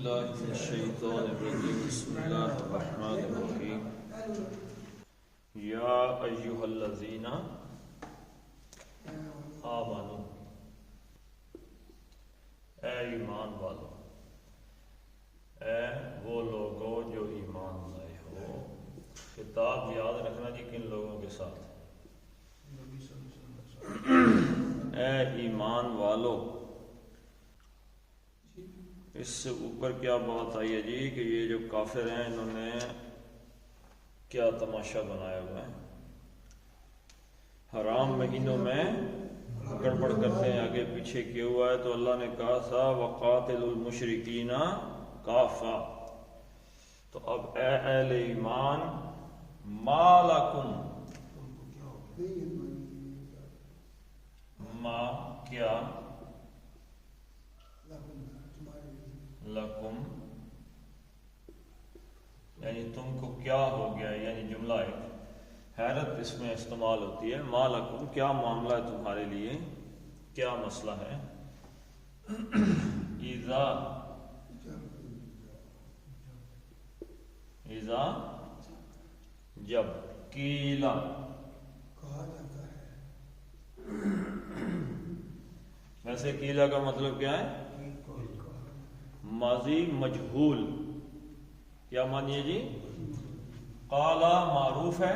بالله من الشيطان الرجيم بسم الله الرحمن الرحيم یا ایھا الذین آمنوا اے ایمان والو، اے وہ لوگوں جو ایمان لائے ہو۔ خطاب یاد رکھنا جی کن لوگوں کے ساتھ؟ اے ایمان والو۔ اس سے اوپر کیا بات آئی ہے جی کہ یہ جو کافر ہیں انہوں نے کیا تماشا بنایا ہوا ہے، حرام مہینوں میں گڑبڑ کرتے ہیں، آگے پیچھے کیا ہوا ہے۔ تو اللہ نے کہا تھا وقاتل المشرکین کافہ، تو اب اے اہل ایمان ما لکم، ما کیا، لکم یعنی تم کو کیا ہو گیا، یعنی جملہ ایک حیرت اس میں استعمال ہوتی ہے۔ ما لکم کیا معاملہ ہے تمہارے لیے، کیا مسئلہ ہے؟ اذا جب قیلا کہا جاتا ہے، ویسے قیلا کا مطلب کیا ہے؟ ماضی مجہول، کیا مانیے جی؟ قالا معروف ہے،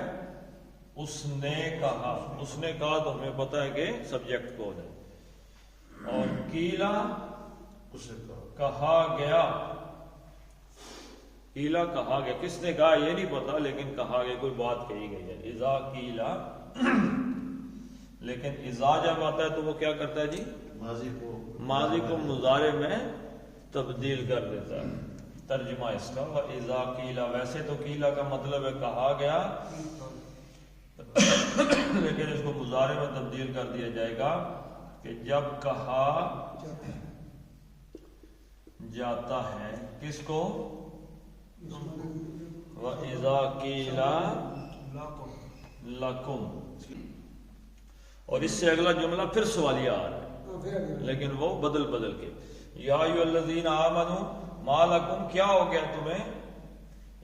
اس نے کہا، اس نے کہا تو ہمیں پتہ ہے کہ سبجیکٹ کون ہے، اور قیلا کہا گیا، قیلا کہا گیا، کس نے کہا یہ نہیں پتا لیکن کہا گیا، کوئی بات کہی گئی ہے۔ اذا قیلا، لیکن اذا جب آتا ہے تو وہ کیا کرتا ہے جی؟ ماضی کو مضارع میں تبدیل کر دیتا ہے۔ ترجمہ اس کا وَإِذَا قِيلَ، ویسے تو قیلا کا مطلب ہے کہا گیا، لیکن اس کو مضارع میں تبدیل کر دیا جائے گا کہ جب کہا جاتا ہے، کس کو؟ وَإِذَا قِيلَ لَكُمْ، اور اس سے اگلا جملہ پھر سوالیہ آ رہا ہے لیکن وہ بدل بدل کے۔ یا ایھا الذین آمنوا ما لکم، کیا ہو گیا تمہیں؟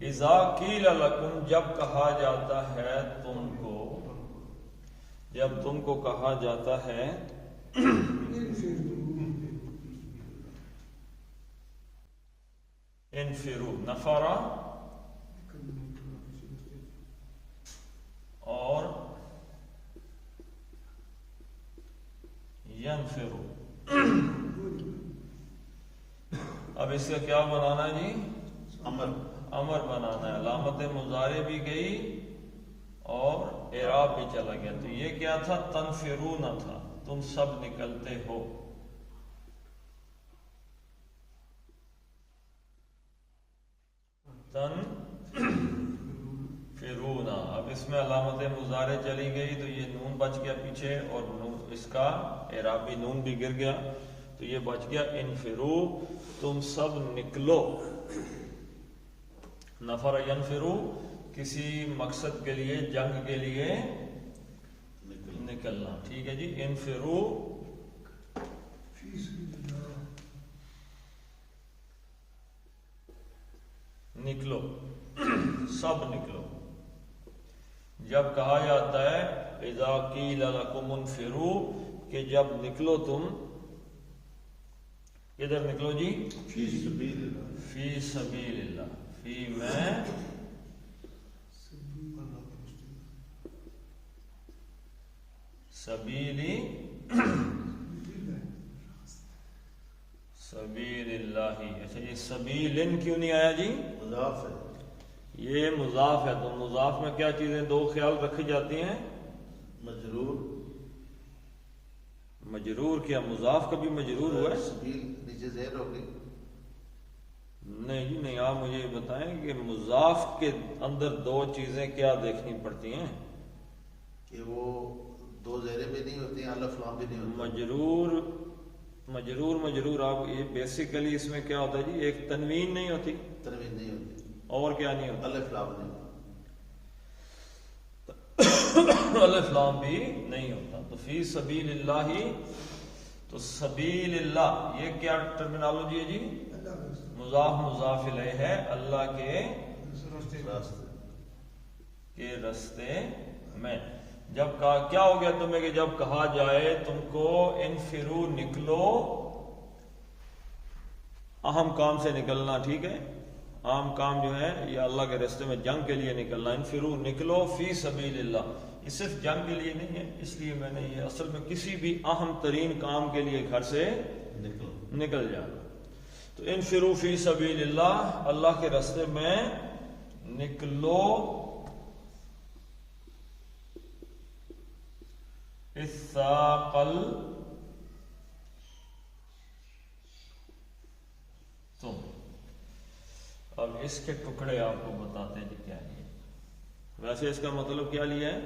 اذا قیل لکم، جب کہا جاتا ہے تم کو، جب تم کو کہا جاتا ہے انفرو، نفرا اور ینفرو، اب اس کا کیا بنانا ہے جی؟ امر بنانا ہے، علامت مضارع بھی گئی اور اعراب بھی چلا گیا۔ تو یہ کیا تھا؟ تنفرون تھا، تم سب نکلتے ہو۔ تنفرون، اب اس میں علامت مضارع چلی گئی تو یہ نون بچ گیا پیچھے، اور اس کا اعرابی نون بھی گر گیا تو یہ بچ گیا انفرو، تم سب نکلو۔ نفر ینفرو، کسی مقصد کے لیے، جنگ کے لیے نکلنا، ٹھیک ہے جی؟ انفرو نکلو، سب نکلو۔ جب کہا جاتا ہے اذا قیل لکم انفرو، کہ جب نکلو تم، ادھر نکلو جی، فی سبیل اللہ، فی میں سبیلی سبیل اللہ۔ اچھا یہ سبیلن کیوں نہیں آیا جی؟ مضاف ہے، یہ مضاف ہے، تو مضاف میں کیا چیزیں دو خیال رکھی جاتی ہیں؟ مجرور، مجرور، کیا مضاف کبھی مجرور ہوا ہے؟ سبیل نیچے زیر ہوگی۔ نہیں جی نہیں، آپ مجھے بتائیں کہ مضاف کے اندر دو چیزیں کیا دیکھنی پڑتی ہیں؟ کہ وہ دو زیریں بھی نہیں ہوتی ہیں، الف لام بھی نہیں ہوتی۔ مجرور آپ یہ بیسیکلی اس میں کیا ہوتا ہے جی؟ ایک تنوین نہیں ہوتی، تنوین نہیں ہوتی، اور کیا نہیں ہوتا؟ الف لام نہیں ہوتا۔ الف لام بھی نہیں ہوتا۔ تو فی سبیل اللہ تو سبیل اللہ یہ کیا ٹرمینالوجی ہے جی؟ اللہ کا رستہ مضاف مضاف الیہ ہے، اللہ کے راستے میں۔ جب کہا کیا ہو گیا تمہیں کہ جب کہا جائے تم کو انفرو نکلو، اہم کام سے نکلنا، ٹھیک ہے، عام کام جو ہے یا اللہ کے راستے میں جنگ کے لیے نکلنا، انفرو نکلو فی سبیل اللہ، یہ صرف جنگ کے لیے نہیں ہے، اس لیے میں نے یہ اصل میں کسی بھی اہم ترین کام کے لیے گھر سے نکل جانا۔ تو انفرو فی سبیل اللہ، اللہ کے راستے میں نکلو، الثاقل تم۔ اب اس کے ٹکڑے آپ کو بتاتے ہیں جی کیا ہے۔ ویسے اس کا مطلب کیا لیا ہے؟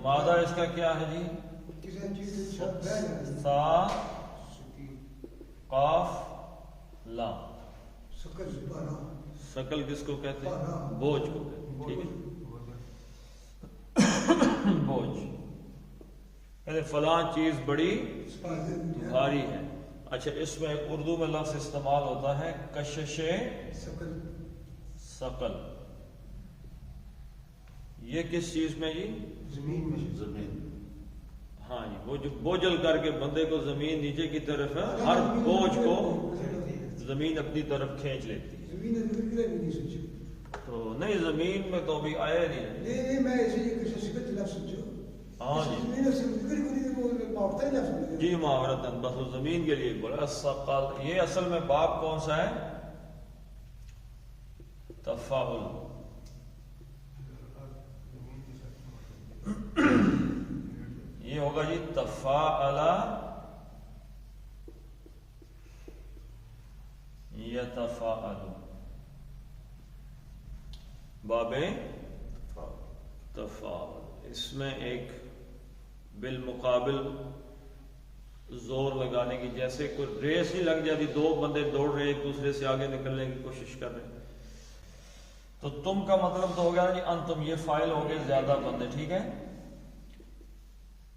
مادہ اس کا کیا ہے جی؟ سا قاف لام، شکل کس کو کہتے ہیں؟ بوجھ کو کہتے ہیں، ٹھیک ہے، بوجھ، کہتے فلاں چیز بڑی بھاری ہے۔ اچھا، اس میں ایک اردو میں لفظ استعمال ہوتا ہے کشش ثقل، یہ کس چیز میں جی؟ زمین۔ ہاں جی، وہ جو بوجھل کر کے بندے کو زمین نیچے کی طرف ہے، ہر بوجھ کو زمین اپنی طرف کھینچ لیتی ہے۔ تو نہیں، زمین میں تو ابھی آیا نہیں۔ ہاں جی محاورتاً بس وہ زمین کے لیے بولا ثقل۔ یہ اصل میں باب کون سا ہے؟ تفاعل۔ یہ ہوگا جی تفاعل یتفاعل، باب تفاعل۔ اس میں ایک بالمقابل زور لگانے کی، جیسے کوئی ریس ہی لگ جاتی، دو بندے دوڑ رہے ایک دوسرے سے آگے نکلنے کی کوشش کر رہے ہیں، تو تم کا مطلب تو ہو گیا جی انتم، یہ فائل ہو گئے زیادہ بندے، ٹھیک ہے،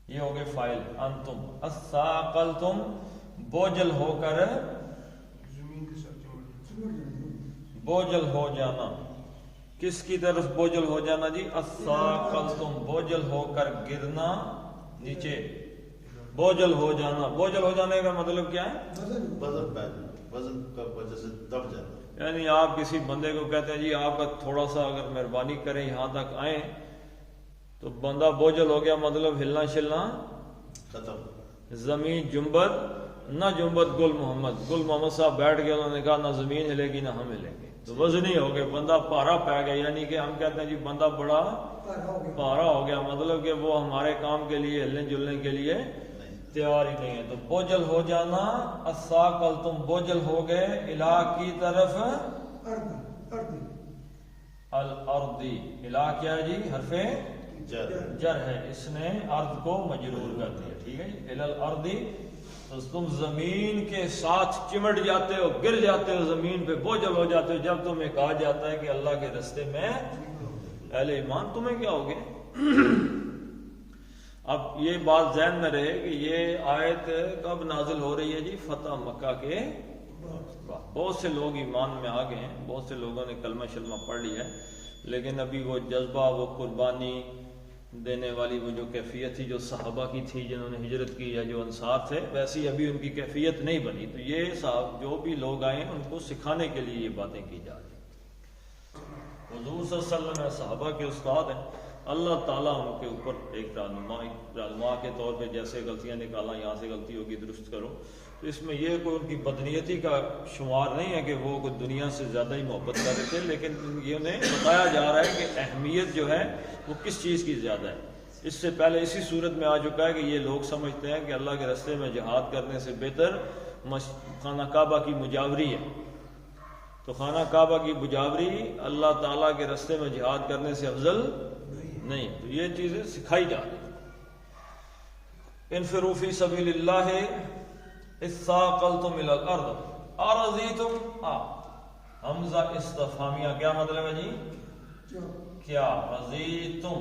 یہ ہو گئے فائل انتم، الثاقلتم بوجھل ہو کر، بوجھل ہو جانا، کس کی طرف بوجھل ہو جانا جی؟ الثاقلتم بوجھل ہو کر گرنا نیچے، بوجھل ہو جانا۔ بوجھل ہو جانے کا مطلب کیا ہے؟ وزن کا وجہ سے دب جانا، یعنی آپ کسی بندے کو کہتے ہیں جی آپ کا تھوڑا سا اگر مہربانی کریں یہاں تک آئیں، تو بندہ بوجھل ہو گیا، مطلب ہلنا شلنا ختم۔ زمین جنبت نہ جنبت گل محمد صاحب بیٹھ گئے، انہوں نے کہا نہ زمین ہلے گی نہ ہم ہلیں گے، تو وزنی ہو گئے، بندہ پارا پہ گیا، یعنی کہ ہم کہتے ہیں جی بندہ بڑا پارا ہو گیا، مطلب کہ وہ ہمارے کام کے لیے ہلنے جلنے کے لیے تیار ہی نہیں ہے۔ تو بوجھل ہو جانا، الثاقلتم بوجھل ہو گئے، الہ کی طرف، الارضی، الہ کیا ہے جی؟ حرف جر ہے، اس نے ارض کو مجرور کر دیا، ٹھیک ہے جی، الارضی، تو تم زمین کے ساتھ چمٹ جاتے ہو، گر جاتے ہو زمین پہ، بوجھل ہو جاتے ہو جب تمہیں کہا جاتا ہے کہ اللہ کے راستے میں اہل ایمان، تمہیں کیا ہو گیا؟ اب یہ بات ذہن میں رہے کہ یہ آیت کب نازل ہو رہی ہے جی؟ فتح مکہ کے بعد۔ بہت سے لوگ ایمان میں آ گئے ہیں، بہت سے لوگوں نے کلمہ شلمہ پڑھ لیا ہے، لیکن ابھی وہ جذبہ، وہ قربانی دینے والی وہ جو کیفیت تھی جو صحابہ کی تھی جنہوں نے ہجرت کی، یا جو انصار تھے، ویسی ابھی ان کی کیفیت نہیں بنی۔ تو یہ صاحب جو بھی لوگ آئے ہیں ان کو سکھانے کے لیے یہ باتیں کی جا رہی ہیں۔ حضور صلی اللہ علیہ وسلم صحابہ کے استاد ہیں، اللہ تعالیٰ ان کے اوپر ایک رہنما کے طور پہ جیسے غلطیاں نکالا، یہاں سے غلطی ہوگی درست کرو، تو اس میں یہ کوئی ان کی بدنیتی کا شمار نہیں ہے کہ وہ کوئی دنیا سے زیادہ ہی محبت کر رہے تھے، لیکن یہ انہیں بتایا جا رہا ہے کہ اہمیت جو ہے وہ کس چیز کی زیادہ ہے۔ اس سے پہلے اسی صورت میں آ چکا ہے کہ یہ لوگ سمجھتے ہیں کہ اللہ کے راستے میں جہاد کرنے سے بہتر خانہ کعبہ کی مجاوری ہے، تو خانہ کعبہ کی مجاوری اللہ تعالیٰ کے راستے میں جہاد کرنے سے افضل نہیں، تو یہ چیزیں سکھائی جا رہی ہیں۔ انفروا فی سبیل اللہ اثاقلتم الی الارض ارضیتم، حمزہ استفہامیہ، کیا مطلب ہے جی؟ کیا رضیتم،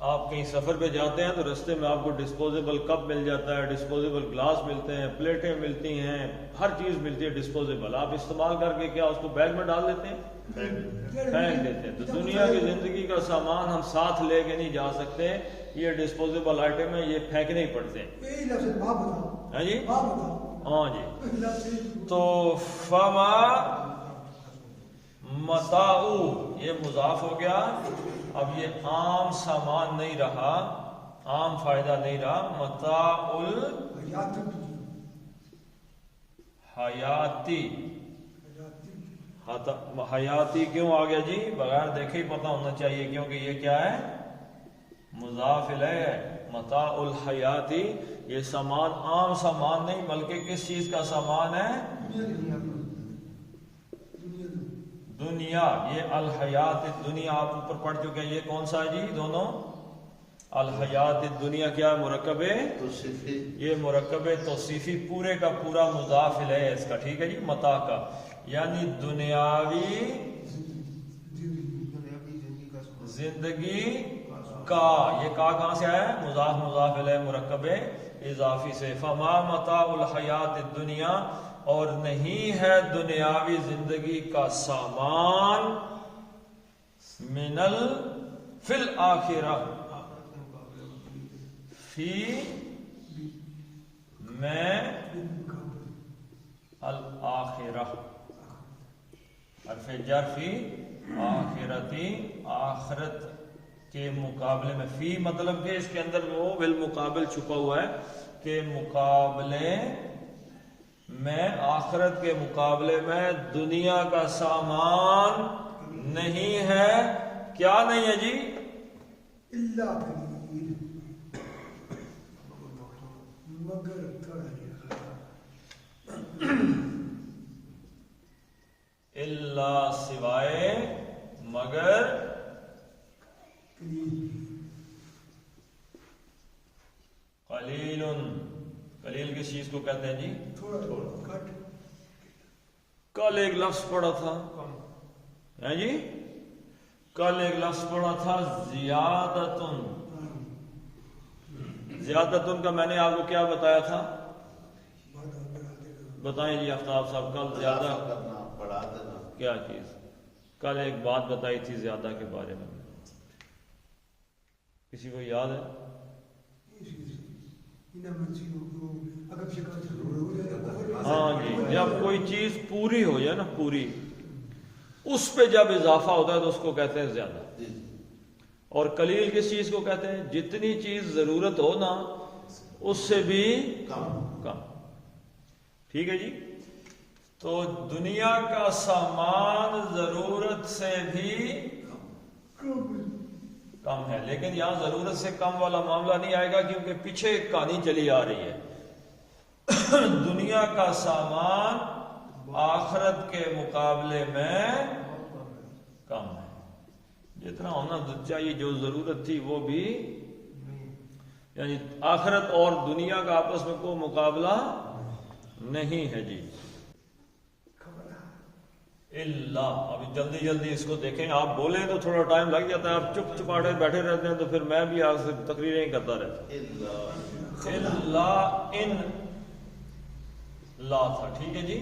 آپ کہیں سفر پہ جاتے ہیں تو رستے میں آپ کو ڈسپوزیبل کپ مل جاتا ہے، ڈسپوزیبل گلاس ملتے ہیں، پلیٹیں ملتی ہیں، ہر چیز ملتی ہے ڈسپوزیبل. آپ استعمال کر کے کیا اس کو بیگ میں ڈال دیتے ہیں؟ پھینک دیتے ہیں. تو دنیا کی زندگی کا سامان ہم ساتھ لے کے نہیں جا سکتے، یہ ڈسپوزیبل آئٹم ہے، یہ پھینکنے ہی پڑتے ہیں. ہاں جی ہاں جی. تو فما متاع یہ مضاف ہو گیا. اب یہ عام سامان نہیں رہا، عام فائدہ نہیں رہا. متاع الحیاتی. حیاتی کیوں آ گیا جی؟ بغیر دیکھے ہی پتہ ہونا چاہیے، کیونکہ یہ کیا ہے؟ مضاف الیہ ہے. متاع الحیاتی یہ سامان عام سامان نہیں بلکہ کس چیز کا سامان ہے؟ دنیا. یہ الحیات دنیا آپ اوپر پڑھ چکے ہیں. یہ کون سا ہے جی دونوں؟ الحیات دنیا کیا مرکب ہے؟ یہ مرکب توصیفی پورے کا پورا مضاف الیہ ہے اس کا. ٹھیک ہے جی. متاع کا یعنی دنیاوی زندگی کا. یہ کا کہاں سے آیا ہے؟ مضاف مضاف الیہ مرکب اضافی سے. فما متاع الحیات الدنیا اور نہیں ہے دنیاوی زندگی کا سامان من فی الآخرہ فی میں الآخرہ حرف جر فی آخرتی آخرت کے مقابلے میں. فی مطلب کہ اس کے اندر وہ بالمقابل چھپا ہوا ہے کہ مقابلے میں آخرت کے مقابلے میں دنیا کا سامان نہیں ہے. کیا نہیں ہے جی؟ اللہ سوائے مگر قلیل. قلیل کس چیز کو کہتے ہیں جی؟ کل ایک لفظ پڑھا تھا ہے جی، کل ایک لفظ پڑھا تھا زیادتن. زیادتن کا میں نے آپ کو کیا بتایا تھا؟ بتائیں جی آفتاب صاحب. کل زیادہ بڑھا دینا کیا چیز؟ کل ایک بات بتائی تھی زیادہ کے بارے میں، کسی کو یاد ہے؟ ہاں جی. جب کوئی چیز پوری ہو جائے نا، پوری، اس پہ جب اضافہ ہوتا ہے تو اس کو کہتے ہیں زیادہ. اور قلیل کس چیز کو کہتے ہیں؟ جتنی چیز ضرورت ہو نا اس سے بھی کم. ٹھیک ہے جی. تو دنیا کا سامان ضرورت سے بھی کم ہے، لیکن یہاں ضرورت سے کم والا معاملہ نہیں آئے گا کیونکہ پیچھے ایک کہانی چلی آ رہی ہے. دنیا کا سامان آخرت کے مقابلے میں کم ہے. جتنا ہونا چاہیے جو ضرورت تھی وہ بھی، یعنی آخرت اور دنیا کا آپس میں کوئی مقابلہ نہیں ہے جی. اللہ ابھی جلدی جلدی اس کو دیکھیں. آپ بولیں تو تھوڑا ٹائم لگ جاتا ہے، آپ چپ چپاڑے بیٹھے رہتے ہیں تو پھر میں بھی آپ سے تقریریں ہی کرتا رہتا ہوں. اللہ ان لا تھا. ٹھیک ہے جی.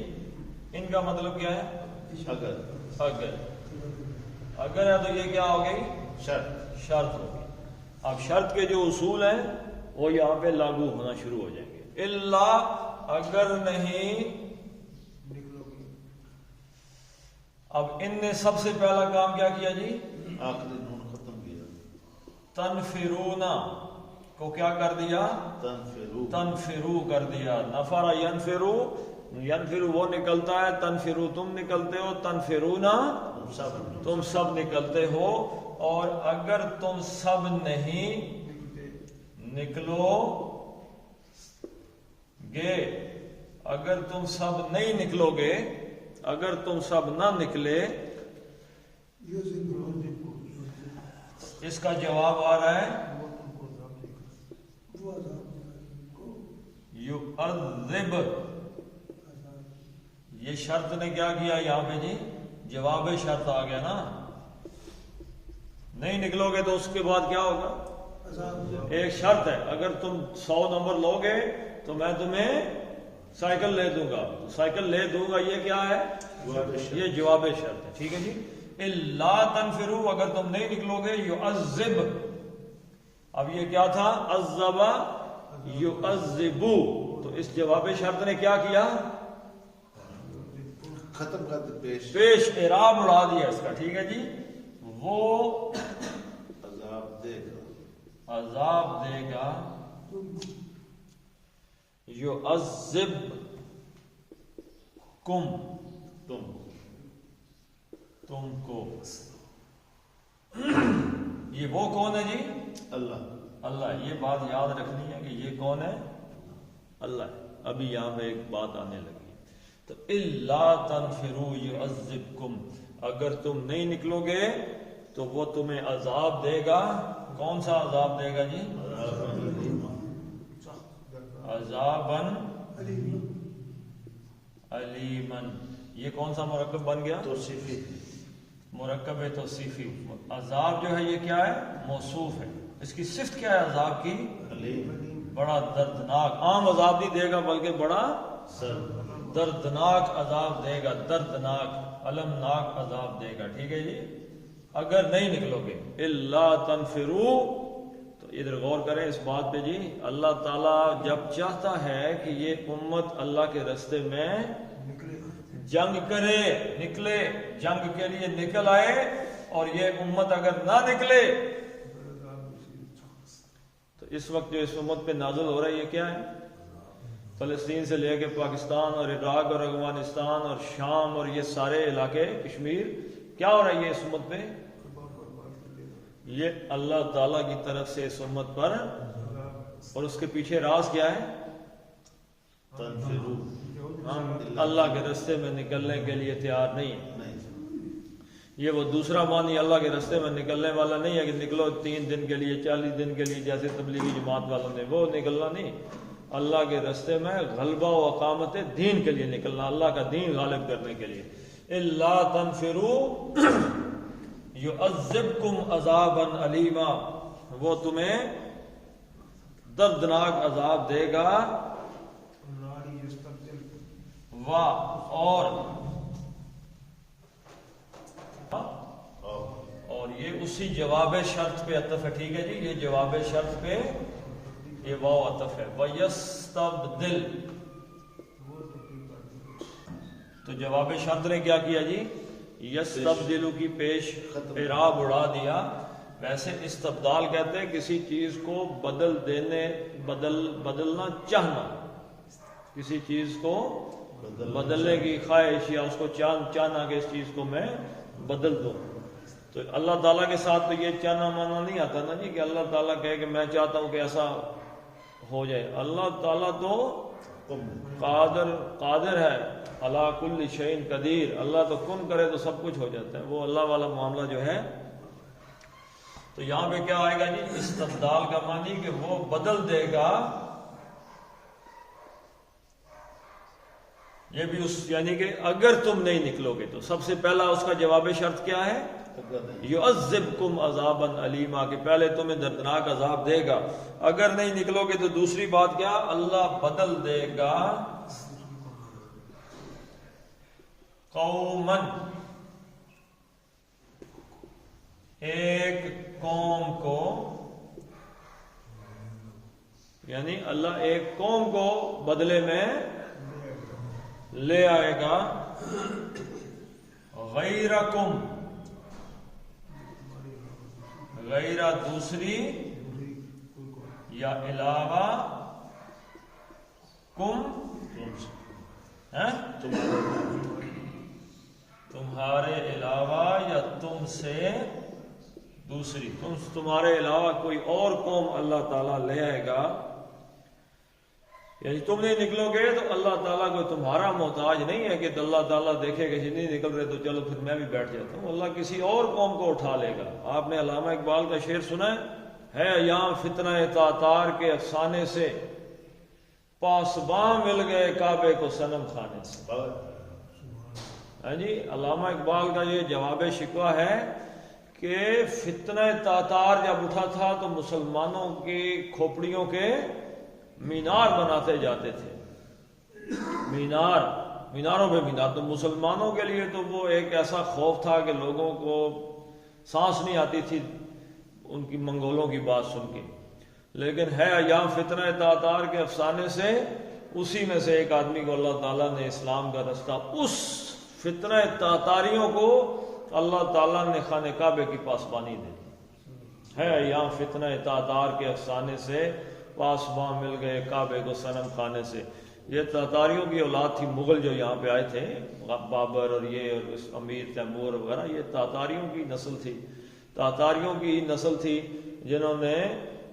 ان کا مطلب کیا ہے؟ اگر. اگر ہے تو یہ کیا ہو گئی؟ شرط ہو گئی. اب شرط کے جو اصول ہیں وہ یہاں پہ لاگو ہونا شروع ہو جائیں گے. اللہ اگر نہیں. اب ان نے سب سے پہلا کام کیا کیا جی؟ آخری نون ختم کیا. تنفرونا کو کیا کر دیا؟ تنفرو کر دیا. نفر ینفرو، ینفرو وہ نکلتا ہے، تنفرو تم نکلتے ہو، تنفرونا تم سب نکلتے ہو. اور اگر تم سب نہیں نکلو گے، اگر تم سب نہیں نکلو گے، اگر تم سب نہ نکلے، اس کا جواب آ رہا ہے یعذب. یہ شرط نے کیا کیا یہاں پہ جی؟ جواب شرط آ گیا نا. نہیں نکلو گے تو اس کے بعد کیا ہوگا؟ ایک شرط ہے، اگر تم 100 نمبر لو گے تو میں تمہیں سائیکل لے دوں گا. سائیکل لے دوں گا یہ کیا ہے؟ یہ جواب شرط ہے. ٹھیک ہے جی. الا تنفروا، اگر تم نہیں نکلو گے، يعذب. اب یہ کیا تھا؟ عذب يعذب. تو اس جواب شرط نے کیا کیا؟ ختم کر دے، پیش اعراب اڑا دیا اس کا. ٹھیک ہے جی. وہ عذاب دے گا، عذاب دے گا، يعذب کم، تم کو. یہ وہ کون ہے جی؟ اللہ. اللہ. یہ بات یاد رکھنی ہے کہ یہ کون ہے؟ اللہ ہے. ابھی یہاں پہ ایک بات آنے لگی. تو الا تنفروا يعذبكم، اگر تم نہیں نکلو گے تو وہ تمہیں عذاب دے گا. کون سا عذاب دے گا جی؟ عذاباً علیماً. یہ کون سا مرکب بن گیا؟ توصیفی. مرکب توصیفی. عذاب جو ہے یہ کیا ہے؟ موصوف ہے. اس کی صفت کیا ہے عذاب کی؟ علیم. بڑا دردناک. عام عذاب نہیں دے گا بلکہ بڑا دردناک عذاب دے گا. دردناک المناک عذاب دے گا. ٹھیک ہے جی. اگر نہیں نکلو گے. الا تنفروا، تو ادھر غور کریں اس بات پہ جی. اللہ تعالیٰ جب چاہتا ہے کہ یہ امت اللہ کے راستے میں جنگ کرے، نکلے، جنگ کے لیے نکل آئے، اور یہ امت اگر نہ نکلے تو اس وقت جو اس امت پہ نازل ہو رہا ہے یہ کیا ہے؟ فلسطین سے لے کے پاکستان اور عراق اور افغانستان اور شام اور یہ سارے علاقے، کشمیر، کیا ہو رہا ہے یہ اس امت پہ؟ یہ اللہ تعالیٰ کی طرف سے اس امت پر. اور اس کے پیچھے راز کیا ہے؟ ہم اللہ کے راستے میں نکلنے کے لیے تیار نہیں ہیں. یہ وہ دوسرا معنی اللہ کے راستے میں نکلنے والا نہیں ہے کہ نکلو 3 دن کے لیے، 40 دن کے لیے، جیسے تبلیغی جماعت والوں نے، وہ نکلنا نہیں. اللہ کے راستے میں غلبہ و اقامت دین کے لیے نکلنا، اللہ کا دین غالب کرنے کے لیے. الا تنفروا يعذبكم عذابا علیما، وہ تمہیں دردناک عذاب دے گا. اور یہ اسی جواب شرط پہ عطف ہے. ٹھیک ہے جی. یہ جواب شرط پہ یہ واو عطف ہے. وَيَسْتَبْدِلْ، تو جواب شرط نے کیا کیا جی؟ یستبدل کی پیش اعراب اڑا دیا. ویسے استبدال کہتے ہیں کسی چیز کو بدل دینے، بدلنا چاہنا، کسی چیز کو بدلنے کی خواہش یا اس کو چاہنا کہ اس چیز کو میں بدل دوں. تو اللہ تعالیٰ کے ساتھ تو یہ چاہنا مانا نہیں آتا نا جی کہ اللہ تعالیٰ کہے کہ میں چاہتا ہوں کہ ایسا ہو جائے. اللہ تعالیٰ تو قادر ہے، علی کل شیء قدیر. اللہ تو کن کرے تو سب کچھ ہو جاتا ہے. وہ اللہ والا معاملہ جو ہے. تو یہاں پہ کیا آئے گا جی؟ استبدال کا معنی کہ وہ بدل دے گا. یہ بھی اس یعنی کہ اگر تم نہیں نکلو گے تو سب سے پہلا اس کا جواب شرط کیا ہے؟ یعذبکم عذابا علیما، کہ پہلے تمہیں دردناک عذاب دے گا. اگر نہیں نکلو گے تو دوسری بات کیا؟ اللہ بدل دے گا قومن، ایک قوم کو، یعنی اللہ ایک قوم کو بدلے میں لے آئے گا. غیرکم، غیرہ دوسری یا علاوہ، کم تمہارے علاوہ یا تم سے دوسری، تمہارے علاوہ کوئی اور قوم اللہ تعالیٰ لے آئے گا. یعنی تم نہیں نکلو گے تو اللہ تعالیٰ کو تمہارا محتاج نہیں ہے کہ اللہ تعالیٰ دیکھے کہ نہیں نکل رہے تو چلو پھر میں بھی بیٹھ جاتا ہوں. اللہ کسی اور قوم کو اٹھا لے گا. آپ نے علامہ اقبال کا شعر سنا ہے یہاں فتنہ تاتار کے افسانے سے پاسباں مل گئے کعبے کو صنم خانے سے. ہاں جی، علامہ اقبال کا یہ جواب شکوہ ہے کہ فتنہ تاتار جب اٹھا تھا تو مسلمانوں کی کھوپڑیوں کے مینار بناتے جاتے تھے، میناروں پہ مینار. تو مسلمانوں کے لیے تو وہ ایک ایسا خوف تھا کہ لوگوں کو سانس نہیں آتی تھی ان کی منگولوں کی بات سن کے. لیکن ہے ایام فتنہ تاتار کے افسانے سے اسی میں سے ایک آدمی کو اللہ تعالیٰ نے اسلام کا رستہ، اس فتنہ تاتاریوں کو اللہ تعالیٰ نے خانہ کعبے کی پاسبانی دے دی. ہے ایام فتنہ تاتار کے افسانے سے پاسباں مل گئے کعبے کو صنم خانے سے. یہ تاتاریوں کی اولاد تھی، مغل جو یہاں پہ آئے تھے، بابر اور یہ اور امیر تیمور وغیرہ، یہ تاتاریوں کی نسل تھی. تاتاریوں کی نسل تھی جنہوں نے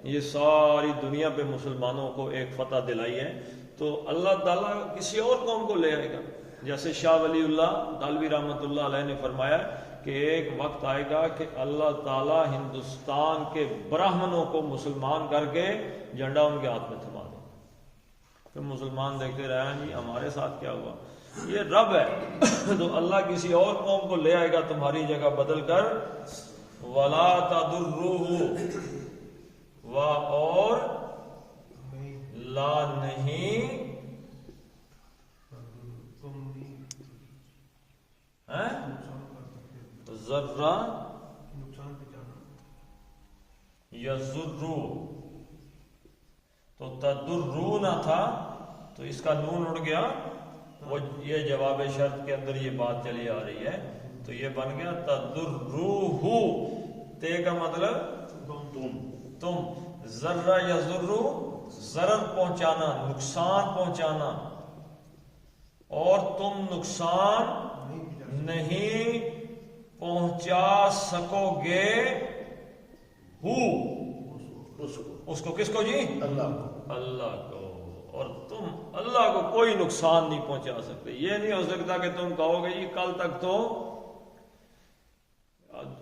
یہ ساری دنیا پہ مسلمانوں کو ایک فتح دلائی ہے. تو اللہ تعالیٰ کسی اور قوم کو لے آئے گا. جیسے شاہ ولی اللہ دالوی رحمۃ اللہ علیہ نے فرمایا کہ ایک وقت آئے گا کہ اللہ تعالیٰ ہندوستان کے براہمنوں کو مسلمان کر کے جھنڈا ان کے ہاتھ میں تھما دے. پھر مسلمان دیکھتے رہے جی ہمارے ساتھ کیا ہوا. یہ رب ہے. تو اللہ کسی اور قوم کو لے آئے گا تمہاری جگہ بدل کر. ولا تضروہ، اور لا نہیں ذرہ یضرو، تو تضرون تھا تو اس کا نون اڑ گیا. وہ یہ جواب شرط کے اندر یہ بات چلی آ رہی ہے تو یہ بن گیا تضروہ. تے کا مطلب تم، ذرہ یضرو ضرر پہنچانا، نقصان پہنچانا، اور تم نقصان نہیں پہنچا سکو گے اس کو. کس کو جی؟ اللہ کو. اور تم اللہ کو کوئی نقصان نہیں پہنچا سکتے. یہ نہیں ہو سکتا کہ تم کہو گے جی کل تک تو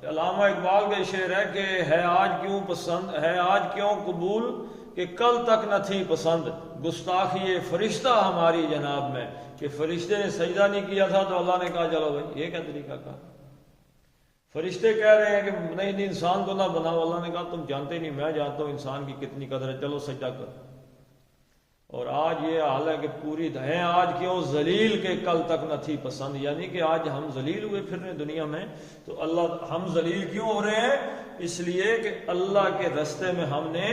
علامہ اقبال کا شعر ہے کہ ہے آج کیوں پسند، ہے آج کیوں قبول کہ کل تک نہ تھی پسند، گستاخی فرشتہ ہماری جناب میں. کہ فرشتے نے سجدہ نہیں کیا تھا تو اللہ نے کہا چلو بھائی. یہ کیا طریقہ کہا؟ فرشتے کہہ رہے ہیں کہ نہیں انسان کو نہ بناؤ. اللہ نے کہا تم جانتے نہیں، میں جانتا ہوں انسان کی کتنی قدر ہے، چلو سجدہ کرو. اور آج یہ حال ہے کہ پوری ہے آج کیوں ذلیل کہ کل تک نہ تھی پسند. یعنی کہ آج ہم ذلیل ہوئے پھر رہے دنیا میں. تو اللہ ہم ذلیل کیوں ہو رہے ہیں؟ اس لیے کہ اللہ کے رستے میں ہم نے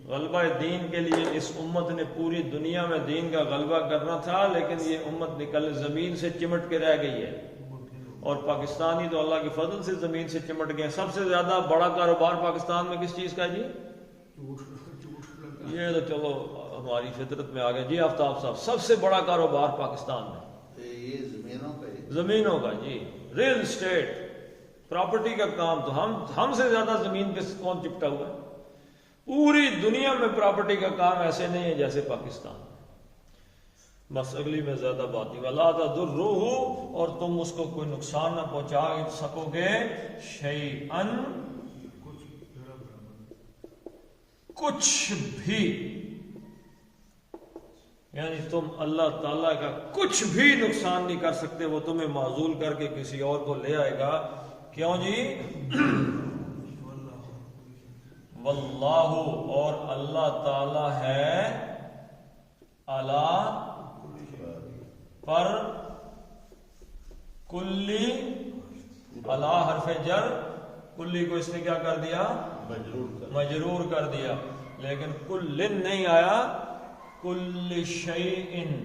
غلبہ دین کے لیے اس امت نے پوری دنیا میں دین کا غلبہ کرنا تھا، لیکن یہ امت نکل زمین سے چمٹ کے رہ گئی ہے. اور پاکستانی تو اللہ کے فضل سے زمین سے چمٹ گئے. سب سے زیادہ بڑا کاروبار پاکستان میں کس چیز کا ہے جی؟ یہ تو چلو ہماری فطرت میں آ گیا جی. آفتاب صاحب، سب سے بڑا کاروبار پاکستان میں یہ زمینوں کا جی، ریل اسٹیٹ پراپرٹی کا کام. تو ہم سے زیادہ زمین پہ کون چپٹا ہوا ہے؟ پوری دنیا میں پراپرٹی کا کام ایسے نہیں ہے جیسے پاکستان. بس اگلی میں زیادہ بات نہیں. ولا تضروہ، اور تم اس کو کوئی نقصان نہ پہنچا سکو گے. شیئن، کچھ بھی، یعنی تم اللہ تعالیٰ کا کچھ بھی نقصان نہیں کر سکتے. وہ تمہیں معزول کر کے کسی اور کو لے آئے گا. کیوں جی؟ واللہ، اور اللہ تعالی ہے علی پر کلی، علی حرف جر، کلی کو اس نے کیا کر دیا؟ مجرور کر دیا. لیکن کلن نہیں آیا، کل شیئن،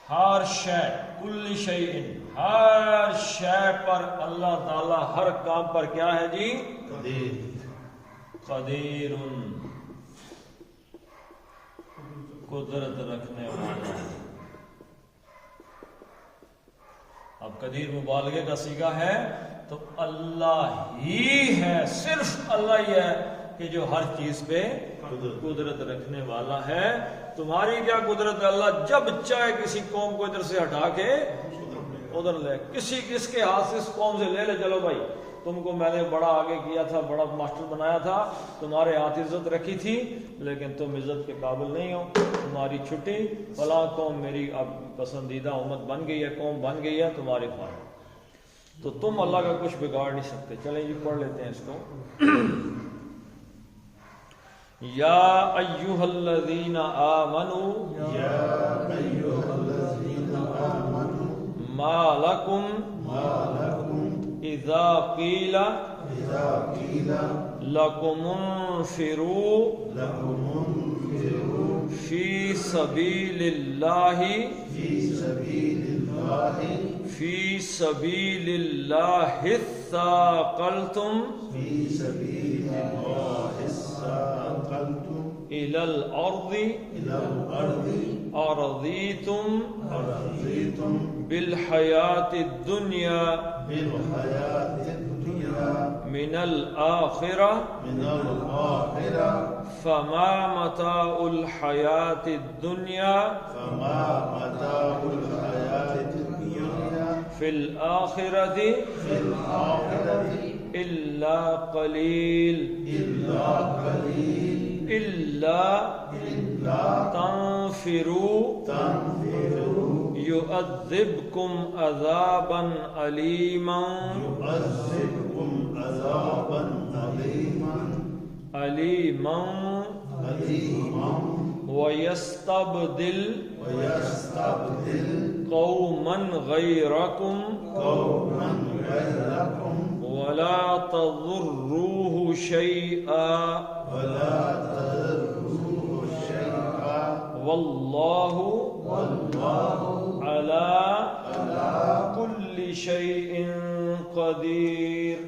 ہر شے، کل شیئن، ہر شے پر اللہ تعالی ہر کام پر کیا ہے جی؟ قدیر، قدرت رکھنے والا. اب قدیر مبالغے کا صیغہ ہے تو اللہ ہی ہے، صرف اللہ ہی ہے کہ جو ہر چیز پہ قدرت رکھنے والا ہے. تمہاری کیا قدرت ہے؟ اللہ جب چاہے کسی قوم کو ادھر سے ہٹا کے ادھر لے کسی کس کے ہاتھ سے اس قوم سے لے لے چلو بھائی تم کو میں نے بڑا آگے کیا تھا بڑا ماسٹر بنایا تھا تمہارے ہاتھ عزت رکھی تھی لیکن تم عزت کے قابل نہیں ہو تمہاری چھٹی فلاں قوم میری اب پسندیدہ امت بن گئی ہے قوم بن گئی ہے تمہاری خواہش تو تم اللہ کا کچھ بگاڑ نہیں سکتے چلیں جی پڑھ لیتے ہیں اس کو یا ایھا الذین آمنوا ما لکم اذا قیل لکم انفروا فی سبیل اللہ فی سبیل اللہ اثاقلتم إلى الأرض أرضيتم بالحياة الدنيا من الآخرة فما متاع الحياة الدنيا في الآخرة إلا قليل إلا تنفروا يؤذبكم عذابا أليما ويستبدل قوما غيركم ولا تضروه شيئا والله على كل شيء قدير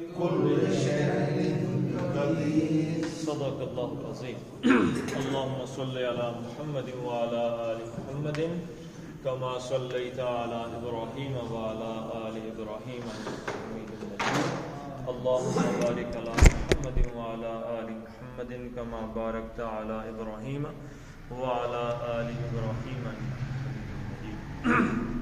صدق الله العظيم اللهم صل على محمد وعلى آل محمد كما صليت على إبراهيم وعلى آل إبراهيم إنك حميد مجيد اللهم بارك على محمد وعلى آل محمد كما باركت على إبراهيم وعلى آل إبراهيم إنك حميد مجيد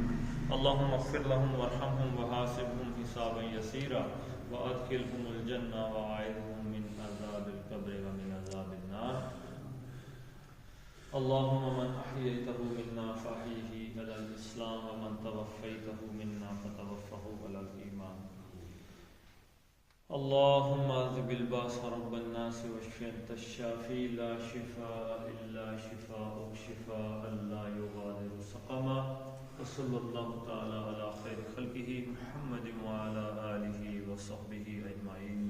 اللهم اغفر لهم وارحمهم وحاسبهم حسابا يسيرا وأدخلهم الجنة وأعذهم من عذاب القبر ومن عذاب النار اللهم من أحييته منا فأحيه على الإسلام ومن توفيته منا فتوفه على الإيمان اللهم اذهب الباس رب الناس واشف أنت الشافي لا شفاء إلا شفاءك شفاء لا يغادر سقما وصلى الله تعالى على خير خلقه محمد وعلى آله وصحبه أجمعين